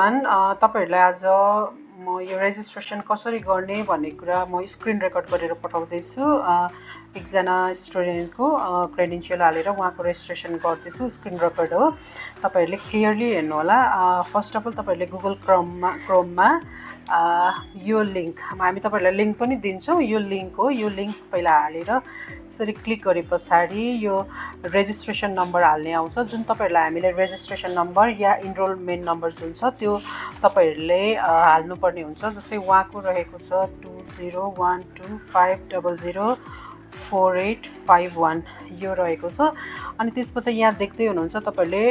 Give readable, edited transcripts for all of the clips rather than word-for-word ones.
Everyone तपाईहरुलाई आज म यो रेजिस्ट्रेसन कसरी गर्ने भन्ने कुरा म स्क्रिन रेकर्ड गरेर पठाउँदैछु एकजना स्टुडेन्टको क्रेडेन्शियल हालेर उहाँको रेजिस्ट्रेसन गर्दैछु स्क्रिन रेकर्ड हो तपाईहरुले क्लियरली हेर्नु होला फर्स्ट अफ अल तपाईहरुले गुगल क्रोममा यो लिंक हामी तपाईहरुलाई लिंक पनि दिन्छौं यो लिंक हो यो लिंक पहिला हालेर यसरी क्लिक गरेपछि यो रेजिस्ट्रेसन नम्बर हाल्ने आउँछ जुन तपाईहरुलाई हामीले रेजिस्ट्रेसन नम्बर या इनरोलमेन्ट नम्बर जुन छ त्यो तपाईहरुले हाल्नु पर्ने हुन्छ जस्तै उहाँको रहेको छ 2012500485 यो रहेको छ अनि त्यसपछि यहाँ देख्दै हुनुहुन्छ तपाईहरुले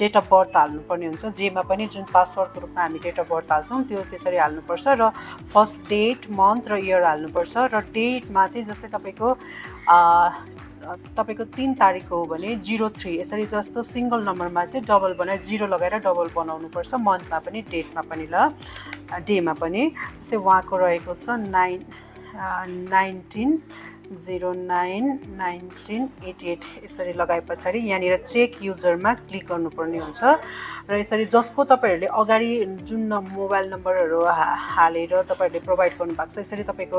डेट अफ बर्थ हाल्नु पर्ने हुन्छ जेमा पनि जुन पासवर्डको रूपमा हामी डेट अफ बर्थ हाल्छौं त्यो त्यसरी हाल्नु पर्छ र फर्स्ट डेट मन्थ र इयर हाल्नु पर्छ र डेटमा चाहिँ जस्तै तपाईको 3 तारिख हो भने 03 यसरी जस्तो सिंगल नम्बरमा चाहिँ डबल बनाएर 0 लगाएर डबल बनाउनु पर्छ मन्थमा पनि डेटमा पनि ल डेमा पनि जस्तै उहाँको रहेको छ 19/19/1988 यसरी लगाएपछि यहाँनिर चेक युजरमा क्लिक गर्नुपर्ने हुन्छ र यसरी जसको तपाईहरुले अगाडि जुन मोबाइल नम्बरहरु हालेर तपाईहरुले प्रोवाइड गर्नु भएको छ यसरी तपाईको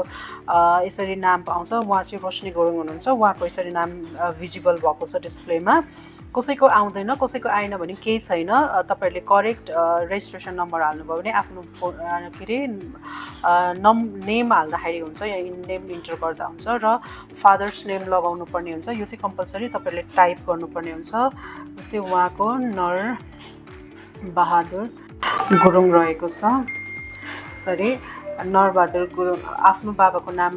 यसरी नाम आउँछ उहाँ चाहिँ रोशनी गुरुङ हुनुहुन्छ उहाँको यसरी नाम भिजिबल भएको छ डिस्प्लेमा कसैको आउँदैन कसैको आएन भने केही छैन तपाईहरुले करेक्ट रेजिस्ट्रेसन नम्बर हाल्नुभयो भने आफ्नो नेम हाल्दाखेरि हुन्छ या नेम इन्टर गर्दा हुन्छ र फादर्स नेम लगाउनु पर्ने हुन्छ यो चाहिँ कम्पलसरी तपाईहरुले टाइप गर्नुपर्ने हुन्छ जस्तै उहाँको नर बहादुर गुरुङ रहेको छ सरी नरबहादुर गुरुङ आफ्नो बाबाको नाम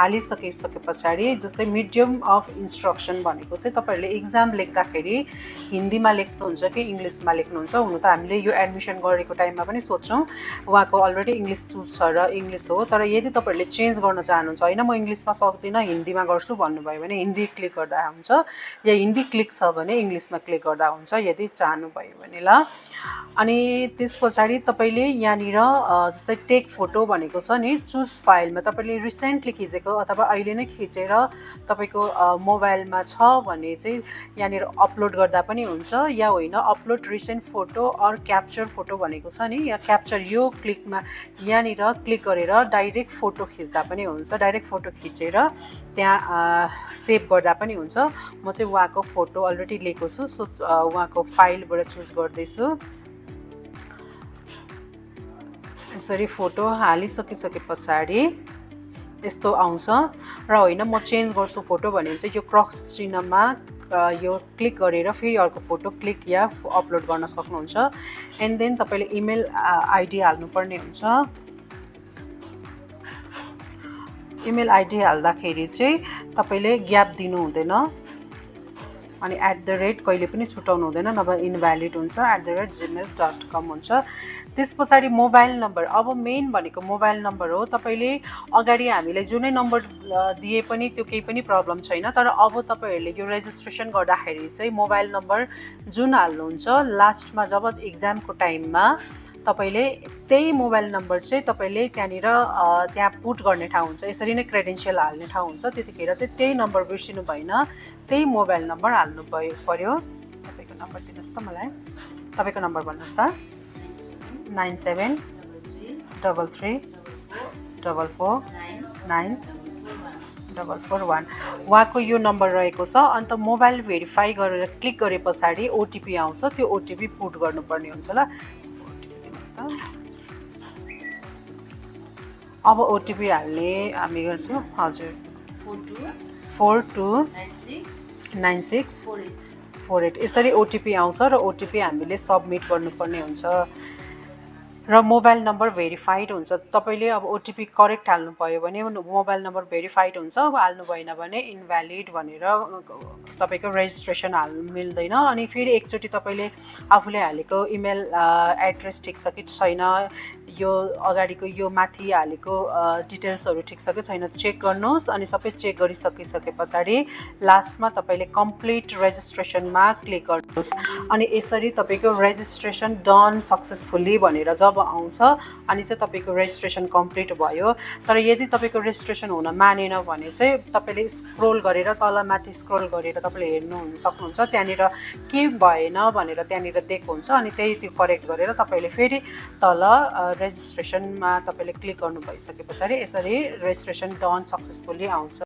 हालिसकेपछि जस्तै मिडियम अफ इन्स्ट्रक्सन भनेको चाहिँ तपाईहरुले एक्जाम लेख्दाखेरि हिन्दीमा लेख्नुहुन्छ कि इंग्लिशमा लेख्नुहुन्छ हुन त हामीले यो एडमिसन गरेको टाइममा पनि सोच्छौं उहाँको अलरेडी इंग्लिश छ र इंग्लिश हो तर यदि तपाईहरुले चेन्ज गर्न चाहनुहुन्छ हैन म इंग्लिशमा सक्दिन हिन्दीमा गर्छु भन्नुभयो भने हिन्दी क्लिक गर्दा हुन्छ या हिन्दी क्लिक छ भने इंग्लिशमा क्लिक गर्दा हुन्छ यदि चाहनु भयो भने ल अनि त्यसपछि तपाईले यहाँनिर जस्तै टेक फोटो भनेको छ नि चुज फाइलमा तपाईले रिसेन्टली खिचेको अथवा अहिले नै खिचेर तपाईको मोबाइलमा छ भने चाहिँ यहाँनिर अपलोड गर्दा पनि हुन्छ या होइन upload recent photo or capture photo भनेको छ नि या क्याप्चर यो क्लिकमा यहाँनिर क्लिक गरेर डाइरेक्ट फोटो खिच्दा पनि हुन्छ डाइरेक्ट फोटो खिचेर त्यहाँ सेभ गर्दा पनि हुन्छ म चाहिँ उहाँको फोटो अलरेडी लिएको छु सो उहाँको फाइलबाट चुज गर्दै छु यसरी फोटो हालिसकेपछि यस्तो आउँछ र होइन म चेन्ज गर्छु फोटो भने चाहिँ यो क्रस चिन्हमा यो क्लिक गरेर फेरि अर्को फोटो क्लिक या अपलोड गर्न सक्नुहुन्छ एन्ड देन तपाईले इमेल आईडी हाल्नुपर्ने हुन्छ इमेल आईडी हाल्दाखेरि चाहिँ तपाईले ग्याप दिनु हुँदैन अनि @ कहिले पनि छुटाउनु हुँदैन नभए इनभ्यालिड हुन्छ @gmail.com हुन्छ त्यसपछि मोबाइल नम्बर अब मेन भनेको मोबाइल नम्बर हो तपाईले अगाडि हामीले जुनै नम्बर दिए पनि त्यो केही पनि प्रब्लम छैन तर अब तपाईहरुले यो रेजिस्ट्रेसन गर्दाखेरि चाहिँ मोबाइल नम्बर जुन हाल्नुहुन्छ लास्टमा जब एक्जामको टाइममा तपाईले त्यही मोबाइल नम्बर चाहिँ तपाईले त्यहाँ पुट गर्ने ठाउँ हुन्छ यसरी नै क्रेडेन्शियल हाल्ने ठाउँ हुन्छ त्यतिखेर चाहिँ त्यही नम्बर बिर्सिनु भएन त्यही मोबाइल नम्बर हाल्नु पर्यो तपाईको नम्बर दिनुस् त मलाई तपाईको नम्बर भन्नुस् त 9733444941 उहाँको यो नम्बर रहेको छ अन्त मोबाइल भेरिफाई गरेर क्लिक गरेपछि ओटीपी आउँछ त्यो ओटीपी पुट गर्नुपर्ने हुन्छ ल अब ओटीपी हाल्ने हामी गर्छौं हजुर 429648 यसरी ओटीपी आउँछ र ओटीपी हामीले सबमिट गर्नुपर्ने हुन्छ र मोबाइल नम्बर भेरिफाइड हुन्छ तपाईले अब ओटीपी करेक्ट हाल्नु भयो भने मोबाइल नम्बर भेरिफाइड हुन्छ अब हाल्नु भएन भने इनभ्यालिड भनेर तपाईको रेजिस्ट्रेसन हाल्नु मिल्दैन अनि फेरि एकचोटी तपाईले आफूले हालेको इमेल एड्रेस ठीक छ कि छैन यो अगाडिको यो माथि हालेको डिटेल्सहरू ठिक छ कि छैन चेक गर्नुहोस् अनि सबै चेक गरिसकिसके पछाडि लास्टमा तपाईँले कम्प्लिट रेजिस्ट्रेसनमा क्लिक गर्नुहोस् अनि यसरी तपाईँको रेजिस्ट्रेसन डन सक्सेसफुल्ली भनेर जब आउँछ अनि चाहिँ तपाईँको रेजिस्ट्रेसन कम्प्लिट भयो। तर यदि तपाईँको रेजिस्ट्रेसन हुन मानेन भने चाहिँ तपाईँले स्क्रोल गरेर तल माथि स्क्रोल गरेर तपाईँले हेर्नु सक्नुहुन्छ त्यहाँनिर के भएन भनेर त्यहाँनिर दिएको हुन्छ अनि त्यही त्यो करेक्ट गरेर तपाईँले फेरि तल रेजिस्ट्रेसनमा तपाईँले क्लिक गर्नु भइसके पछाडि यसरी रेजिस्ट्रेसन डन सक्सेसफुल्ली आउँछ।